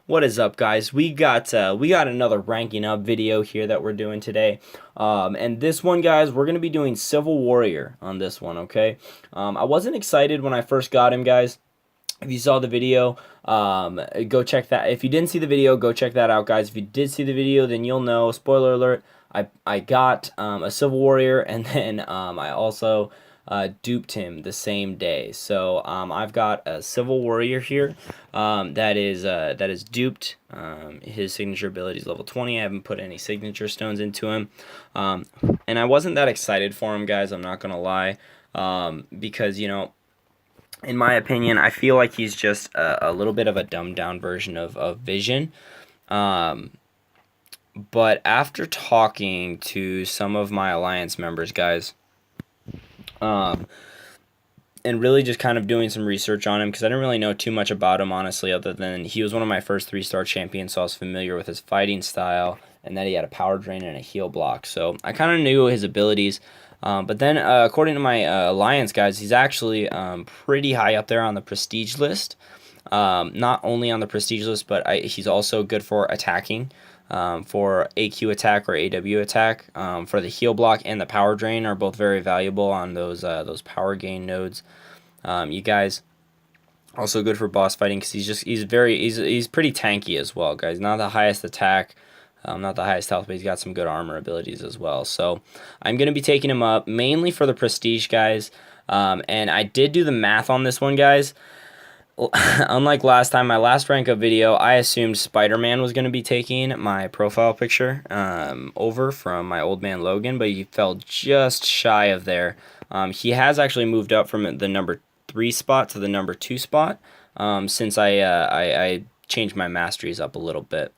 What is up, guys? We got another ranking up video here that we're doing today, and this one, guys, we're gonna be doing Civil Warrior on this one. Okay, I wasn't excited when I first got him, guys. If you saw the video, go check that. If you didn't see the video, go check that out, guys. If you did see the video, then you'll know. Spoiler alert: I got a Civil Warrior, and then I also duped him the same day. So I've got a Civil Warrior here that is duped. His signature ability is level 20. I haven't put any signature stones into him, and I wasn't that excited for him, guys. I'm not gonna lie, because in my opinion, I feel like he's just a little bit of a dumbed down version of Vision. Um, but after talking to some of my Alliance members, guys, um, and really just kind of doing some research on him, because I didn't really know too much about him, honestly, other than he was one of my first 3-star champions, so I was familiar with his fighting style, and that he had a power drain and a heal block. So I kind of knew his abilities. But then, according to my Alliance guys, he's actually pretty high up there on the prestige list. Not only on the prestige list, but he's also good for attacking, for AQ attack or AW attack. For the heal block and the power drain are both very valuable on those power gain nodes. You guys, also good for boss fighting because he's pretty tanky as well, guys. Not the highest attack. Not the highest health, but he's got some good armor abilities as well. So I'm going to be taking him up mainly for the prestige, guys. And I did do the math on this one, guys. Unlike last time, my last rank up video, I assumed Spider-Man was going to be taking my profile picture over from my old man Logan, but he fell just shy of there. He has actually moved up from the number 3 spot to the number 2 spot since I changed my masteries up a little bit.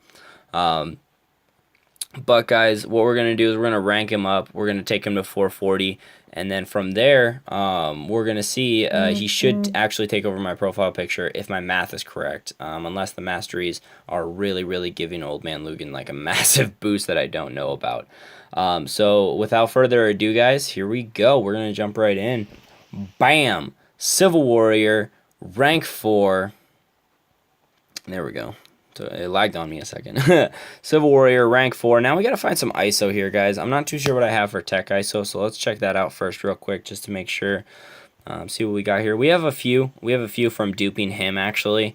But guys, what we're going to do is we're going to rank him up. We're going to take him to 440. And then from there, we're going to see he should actually take over my profile picture if my math is correct. Unless the masteries are really, really giving Old Man Lugan like a massive boost that I don't know about. So without further ado, guys, here we go. We're going to jump right in. Bam! Civil Warrior, rank 4. There we go. So it lagged on me a second. Civil Warrior, rank 4. Now we got to find some ISO here, guys. I'm not too sure what I have for tech ISO, so let's check that out first real quick just to make sure. See what we got here. We have a few. We have a few from duping him, actually.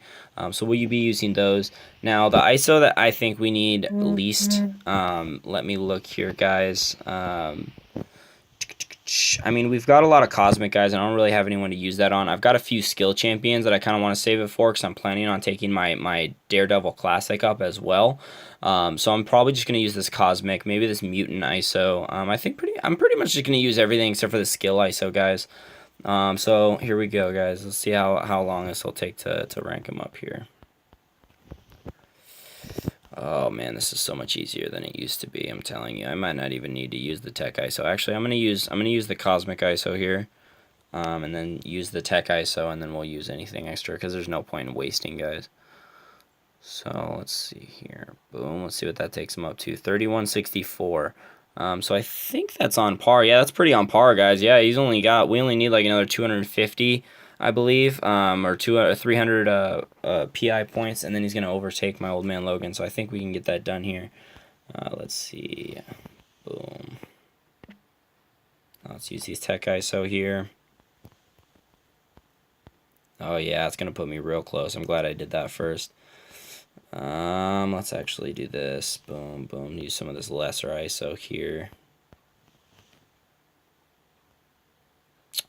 So will you be using those? Now, the ISO that I think we need least, let me look here, guys. I mean, we've got a lot of Cosmic guys, and I don't really have anyone to use that on. I've got a few skill champions that I kind of want to save it for because I'm planning on taking my Daredevil Classic up as well. So I'm probably just going to use this Cosmic, maybe this Mutant ISO. I'm pretty much just going to use everything except for the skill ISO, guys. So here we go, guys. Let's see how long this will take to rank them up here. Oh man, this is so much easier than it used to be. I'm telling you, I might not even need to use the tech ISO. Actually, I'm gonna use the Cosmic ISO here, and then use the tech ISO, and then we'll use anything extra because there's no point in wasting, guys. So let's see here. Boom. Let's see what that takes him up to. 3164. So I think that's on par. Yeah, that's pretty on par, guys. Yeah, we only need like another 250. I believe, or 300 PI points, and then he's going to overtake my old man Logan, so I think we can get that done here. Let's see. Boom. Let's use these tech ISO here. Oh, yeah, it's going to put me real close. I'm glad I did that first. Let's actually do this. Boom, boom. Use some of this lesser ISO here.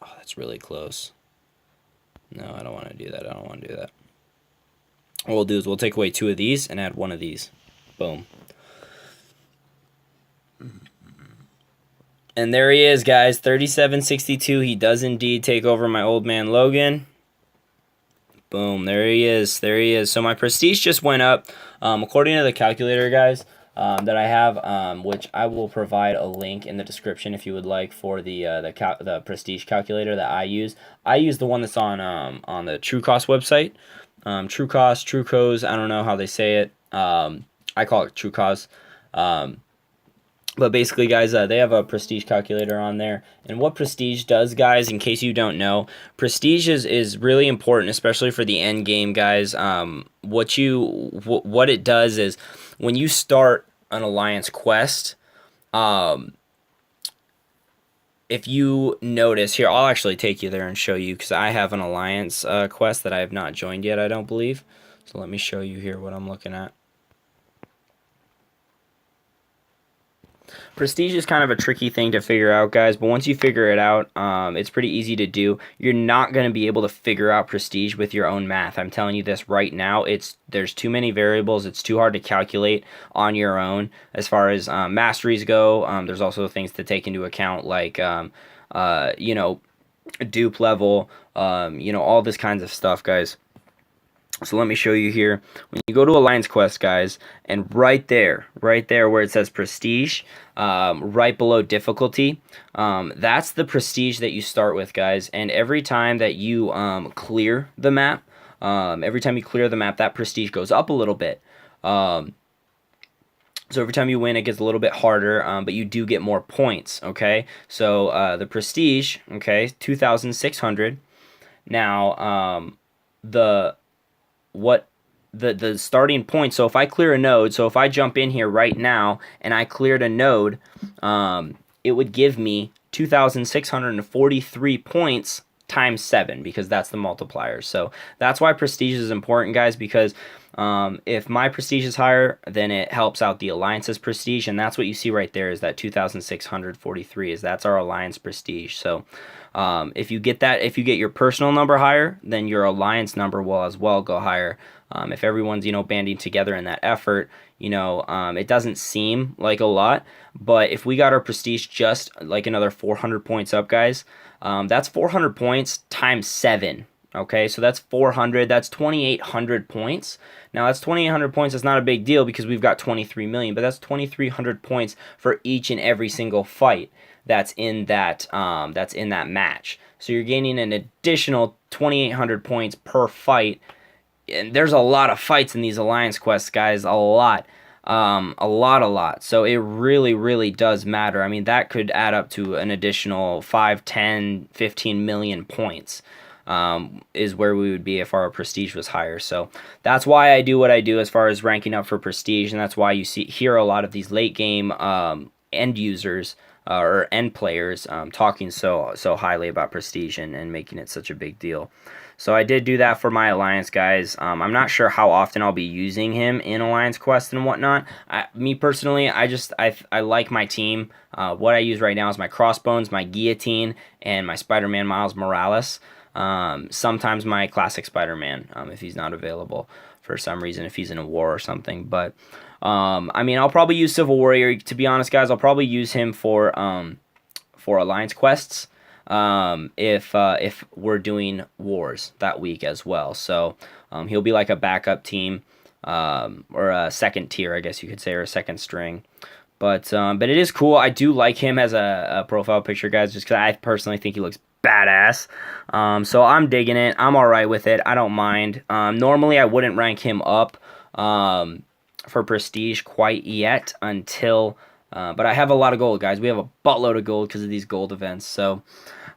Oh, that's really close. No, I don't want to do that. I don't want to do that. What we'll do is we'll take away 2 of these and add 1 of these. Boom. And there he is, guys. 3762. He does indeed take over my old man Logan. Boom. There he is. There he is. So my prestige just went up. According to the calculator, guys, that I have, which I will provide a link in the description if you would like for the prestige calculator that I use. I use the one that's on the TrueCost website. TrueCost, I don't know how they say it. I call it TrueCost. But basically, guys, they have a prestige calculator on there. And what prestige does, guys, in case you don't know, prestige is really important, especially for the end game, guys. What it does is when you start an alliance quest, if you notice here, I'll actually take you there and show you because I have an alliance quest that I have not joined yet, I don't believe. So let me show you here what I'm looking at. Prestige is kind of a tricky thing to figure out, guys, but once you figure it out, it's pretty easy to do. You're not going to be able to figure out prestige with your own math. I'm telling you this right now. There's too many variables. It's too hard to calculate on your own as far as masteries go. There's also things to take into account like, you know, dupe level, you know, all this kinds of stuff, guys. So let me show you here. When you go to Alliance Quest, guys, and right there where it says Prestige, right below difficulty, that's the Prestige that you start with, guys. And every time that you clear the map, that Prestige goes up a little bit. So every time you win, it gets a little bit harder, but you do get more points, okay? So the Prestige, okay, 2,600. Now, the starting point, so if I clear a node, so if I jump in here right now and I cleared a node, it would give me 2,643 points times 7 because that's the multiplier. So that's why prestige is important, guys, because if my prestige is higher, then it helps out the alliance's prestige, and that's what you see right there is that 2,643 that's our alliance prestige. So if you get your personal number higher, then your alliance number will as well go higher. If everyone's, you know, banding together in that effort, you know, it doesn't seem like a lot, but if we got our prestige just like another 400 points up, guys, that's 400 points times 7. Okay, so that's 400. That's 2,800 points. Now that's 2,800 points. That's not a big deal because we've got 23 million, but that's 2,300 points for each and every single fight that's in that match. So you're gaining an additional 2,800 points per fight. And there's a lot of fights in these alliance quests, guys. A lot. So it really does matter. I mean, that could add up to an additional 5, 10, 15 million points. Is where we would be if our prestige was higher. So that's why I do what I do as far as ranking up for prestige, and that's why you hear a lot of these late game end users or end players talking so highly about prestige and making it such a big deal. So I did do that for my alliance, guys. I'm not sure how often I'll be using him in alliance quest and whatnot. Me personally, I like my team. What I use right now is my Crossbones, my Guillotine, and my Spider-Man Miles Morales. Sometimes my classic Spider-Man, if he's not available for some reason, if he's in a war or something. But I mean, I'll probably use Civil Warrior. To be honest, guys, I'll probably use him for alliance quests. If we're doing wars that week as well. So he'll be like a backup team, or a second tier, I guess you could say, or a second string. But it is cool. I do like him as a profile picture, guys, just because I personally think he looks badass. So I'm digging it. I'm alright with it. I don't mind. Normally I wouldn't rank him up for prestige quite yet until but I have a lot of gold, guys. We have a buttload of gold because of these gold events. So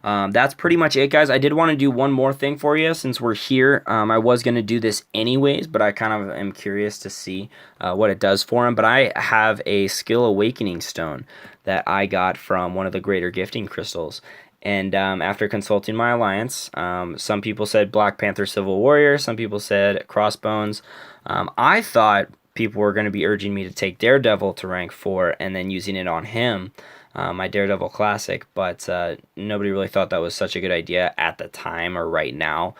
that's pretty much it, guys. I did want to do one more thing for you since we're here. I was going to do this anyways, but I kind of am curious to see what it does for him. But I have a skill awakening stone that I got from one of the greater gifting crystals. And after consulting my alliance, some people said Black Panther Civil Warrior, some people said Crossbones. I thought people were going to be urging me to take Daredevil to rank 4 and then using it on him, my Daredevil Classic, but nobody really thought that was such a good idea at the time or right now,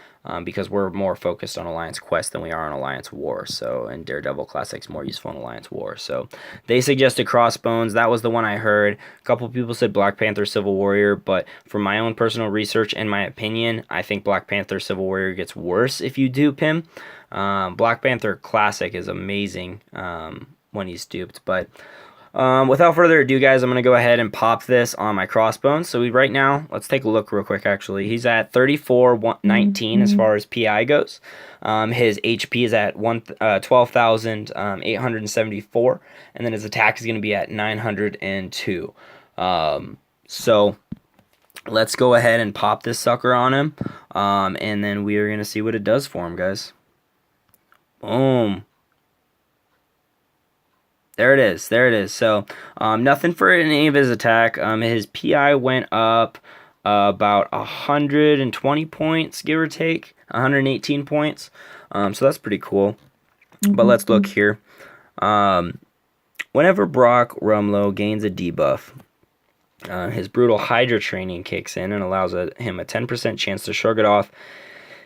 because we're more focused on Alliance Quest than we are on Alliance War, so, and Daredevil Classic's more useful in Alliance War, so they suggested Crossbones. That was the one I heard. A couple people said Black Panther Civil Warrior, but from my own personal research and my opinion, I think Black Panther Civil Warrior gets worse if you dupe him. Black Panther Classic is amazing when he's duped, but Without further ado, guys, I'm going to go ahead and pop this on my Crossbones. So right now, let's take a look real quick, actually. He's at 3419 as far as PI goes. His HP is at 12,874, and then his attack is going to be at 902. So let's go ahead and pop this sucker on him, and then we are going to see what it does for him, guys. Boom. There it is. There it is. So, nothing for any of his attack. His PI went up about 120 points, give or take. 118 points. So that's pretty cool. But let's look here. Whenever Brock Rumlow gains a debuff, his Brutal Hydra training kicks in and allows him a 10% chance to shrug it off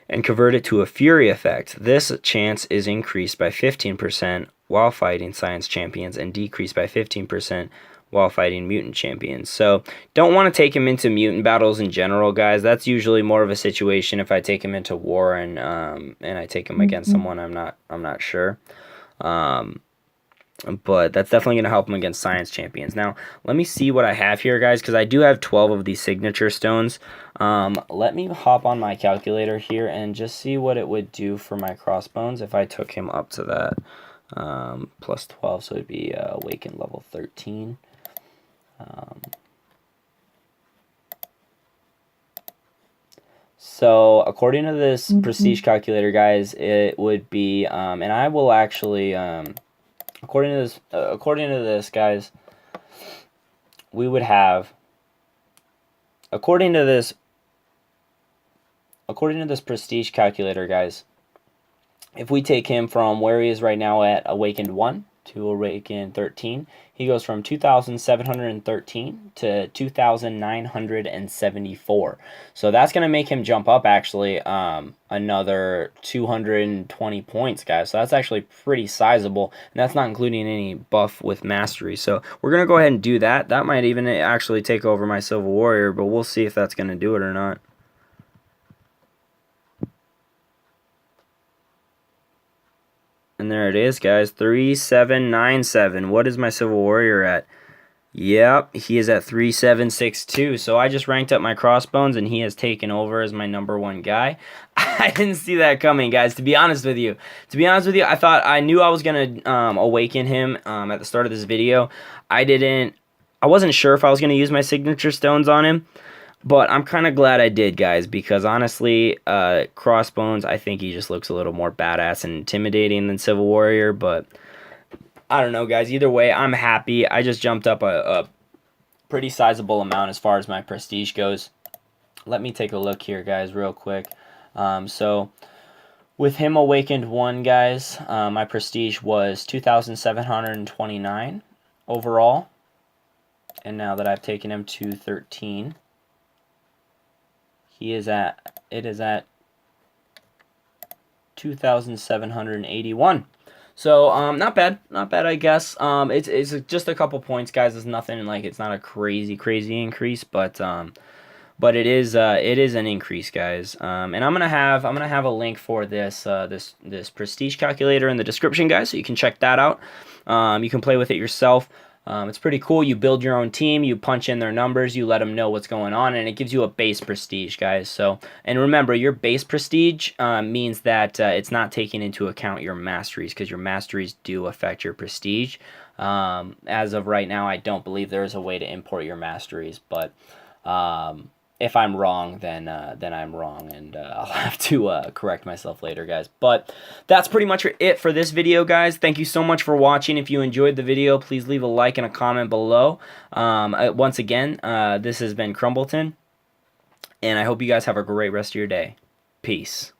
and convert it to a Fury effect. This chance is increased by 15% while fighting Science Champions and decreased by 15% while fighting Mutant Champions. So don't want to take him into Mutant battles in general, guys. That's usually more of a situation if I take him into War and I take him against someone I'm not sure. But that's definitely going to help him against Science Champions. Now, let me see what I have here, guys, because I do have 12 of these signature stones. Let me hop on my calculator here and just see what it would do for my Crossbones if I took him up to that plus 12, so it would be awaken level 13. So, according to this prestige calculator, guys, it would be, and I will actually... according to this, guys, we would have, according to this prestige calculator, guys, if we take him from where he is right now at awakened 1 to awakened 13, he goes from 2,713 to 2,974. So that's going to make him jump up, actually, another 220 points, guys. So that's actually pretty sizable, and that's not including any buff with mastery. So we're going to go ahead and do that. That might even actually take over my Civil Warrior, but we'll see if that's going to do it or not. And there it is, guys, 3797. What is my Civil Warrior at? Yep, he is at 3762. So I just ranked up my Crossbones, and he has taken over as my #1 guy. I didn't see that coming, guys, to be honest with you. I knew I was going to awaken him at the start of this video. I wasn't sure if I was going to use my signature stones on him. But I'm kind of glad I did, guys, because honestly, Crossbones, I think he just looks a little more badass and intimidating than Civil Warrior. But I don't know, guys. Either way, I'm happy. I just jumped up a pretty sizable amount as far as my prestige goes. Let me take a look here, guys, real quick. So with him awakened 1, guys, my prestige was 2,729 overall. And now that I've taken him to 13... it is at 2,781. So, not bad, I guess. It's just a couple points, guys. It's nothing like, it's not a crazy increase, but it is an increase, guys. And I'm gonna have a link for this prestige calculator in the description, guys, so you can check that out. You can play with it yourself. It's pretty cool. You build your own team, you punch in their numbers, you let them know what's going on, and it gives you a base prestige, guys. So, and remember, your base prestige means that it's not taking into account your masteries, because your masteries do affect your prestige. As of right now, I don't believe there is a way to import your masteries, but if I'm wrong, then I'm wrong, and I'll have to correct myself later, guys. But that's pretty much it for this video, guys. Thank you so much for watching. If you enjoyed the video, please leave a like and a comment below. Once again, this has been Crumbleton, and I hope you guys have a great rest of your day. Peace.